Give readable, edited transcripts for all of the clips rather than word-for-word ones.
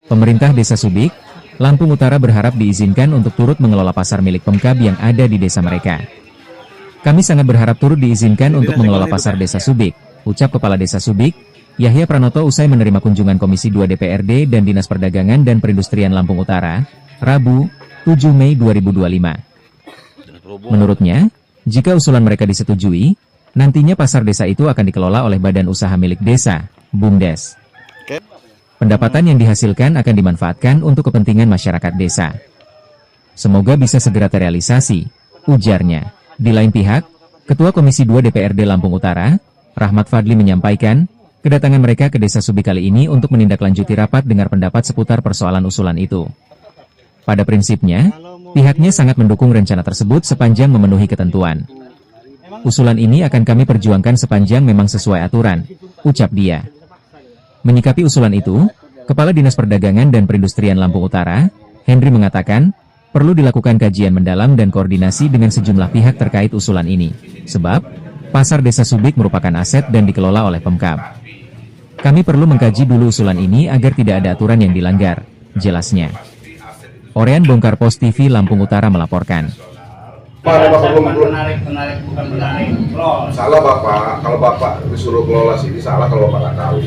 Pemerintah Desa Subik, Lampung Utara berharap diizinkan untuk turut mengelola pasar milik Pemkab yang ada di desa mereka. Kami sangat berharap turut diizinkan untuk mengelola pasar Desa Subik, ucap Kepala Desa Subik, Yahya Pranoto usai menerima kunjungan Komisi 2 DPRD dan Dinas Perdagangan dan Perindustrian Lampung Utara, Rabu, 7 Mei 2025. Menurutnya, jika usulan mereka disetujui, nantinya pasar desa itu akan dikelola oleh badan usaha milik desa, BUMDes. Pendapatan yang dihasilkan akan dimanfaatkan untuk kepentingan masyarakat desa. Semoga bisa segera terrealisasi, ujarnya. Di lain pihak, Ketua Komisi 2 DPRD Lampung Utara, Rahmat Fadli menyampaikan, kedatangan mereka ke Desa Subik kali ini untuk menindaklanjuti rapat dengar pendapat seputar persoalan usulan itu. Pada prinsipnya, pihaknya sangat mendukung rencana tersebut sepanjang memenuhi ketentuan. Usulan ini akan kami perjuangkan sepanjang memang sesuai aturan, ucap dia. Menyikapi usulan itu, Kepala Dinas Perdagangan dan Perindustrian Lampung Utara, Henry mengatakan, perlu dilakukan kajian mendalam dan koordinasi dengan sejumlah pihak terkait usulan ini. Sebab, pasar Desa Subik merupakan aset dan dikelola oleh Pemkab. Kami perlu mengkaji dulu usulan ini agar tidak ada aturan yang dilanggar, jelasnya. Orean Bongkar Pos TV Lampung Utara melaporkan. Salah Bapak, kalau Bapak disuruh kelola sini salah kalau Bapak nggak tahu.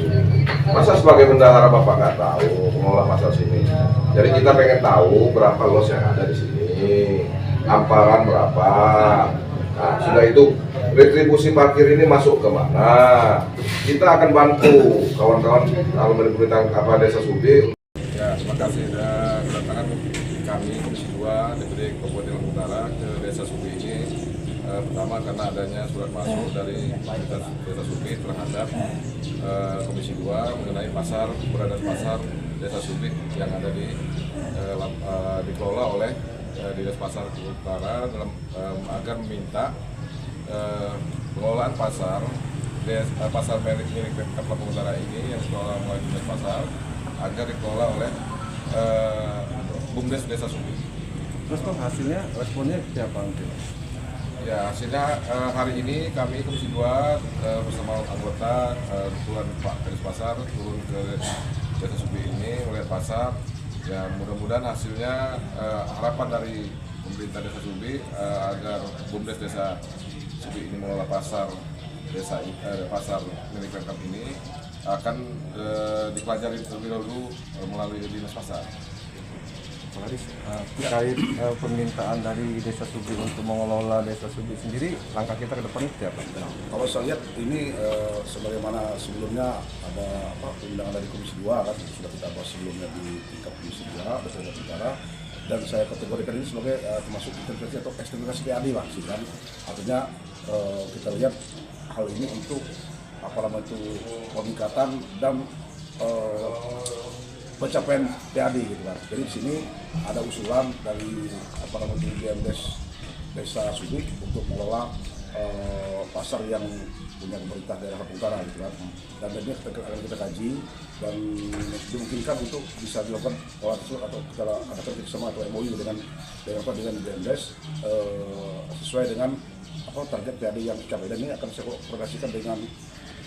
Masa sebagai bendahara Bapak nggak tahu mengelola pasar sini? Jadi kita pengen tahu berapa los yang ada di sini, amparan berapa. Nah, sudah itu retribusi parkir ini masuk ke mana? Kita akan bantu kawan-kawan kalau dari pemerintah Desa Subik. Ya, terima kasih sudah kedatangan kami Komisi 2 DPRD Kabupaten Lampung Utara ke Desa Subik ini. Pertama karena adanya surat masuk dari Desa Subik terhadap Komisi 2 mengenai keberadaan pasar Desa Subik yang ada dikelola oleh Dinas Pasar Utara agar meminta pengelolaan pasar milik Pemkab Lampung Utara ini yang dikelola oleh Dinas Pasar agar dikelola oleh BUMDes Desa Subik. Terus kok hasilnya, responnya seperti apa? Ya, hasilnya hari ini kami Komisi 2 bersama anggota kebetulan Pak Kadis Pasar turun ke Desa Subik ini melihat pasar. Ya, mudah-mudahan hasilnya harapan dari pemerintah Desa Subik agar BUMDes Desa Subik ini mengelola pasar milik Pemkab ini akan dipelajari terlebih dahulu melalui Dinas Pasar. Pak Kadis, terkait permintaan dari Desa Subik untuk mengelola Desa Subik sendiri, langkah kita ke depan itu apa? Kalau saya lihat ini sebagaimana sebelumnya ada perundangan dari Komisi 2 kan sudah kita bahas sebelumnya di tingkat Komisi 2 Desa Utara, dan saya kategorikan ini sebagai termasuk intervensi atau eksternalisasi PAD lah sih kan. Artinya kita lihat hal ini untuk peningkatan dan pencapaian PAD gitu kan. Jadi di sini ada usulan dari BUMDes Desa Subik untuk mengelola pasar yang punya pemerintah daerah Lampung Utara gitu kan. Dan ini akan kita kaji dan dimungkinkan untuk bisa dilakukan atau kita adakan bersama atau MOU dengan BUMDes sesuai dengan target PAD yang dicapai. Dan ini akan saya koordinasikan dengan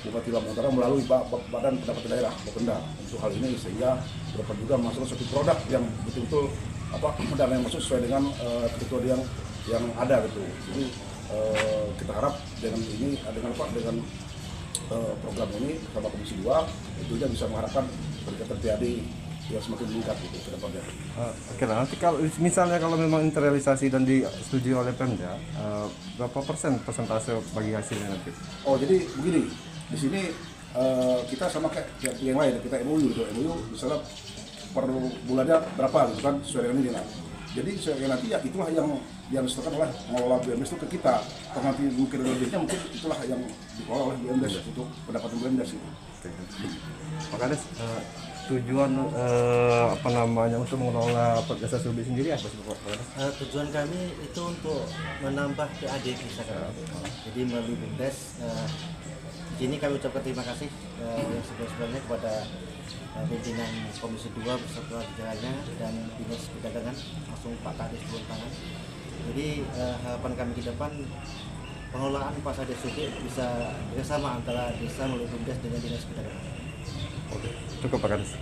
Bupati Lampung Utara melalui Badan Pendapatan Daerah Bapenda untuk hal ini, sehingga dapat juga masuk suatu produk yang betul-betul dana yang masuk sesuai dengan ketentuan yang ada gitu. Jadi kita harap dengan program ini bersama Komisi 2 tentunya bisa mengharapkan peningkatan PAD yang semakin meningkat gitu ke depannya. Oke, nanti kalau misalnya memang terrealisasi dan disetujui oleh Pemda, berapa persentase bagi hasilnya nanti? Oh, jadi begini, di sini kita sama kayak yang lain, kita MOU gitu. MOU misalnya per bulannya berapa gitu kan, sesuai dengan ini lah. Jadi sesuai nanti ya itulah yang disediakan oleh mengelola BUMDes itu ke kita. Kalau nanti mungkin lebihnya mungkin itulah yang dikelola oleh BUMDes untuk pendapatan BUMDes itu. Pak Kadis, tujuan untuk mengelola Desa Subik sendiri apa sih Pak Kadis? Tujuan kami itu untuk menambah PAD bisa kan. Jadi melalui BUMDes di sini kami ucapkan terima kasih yang sebesar-besarnya kepada pimpinan Komisi 2 beserta jajarannya dan Dinas Perdagangan langsung Pak Kadis turun tangan. Jadi harapan kami ke depan pengelolaan pasar Desa Subik bisa bersama antara desa melalui BUMDes dengan Dinas Perdagangan. Oke, cukup Pak Kadis.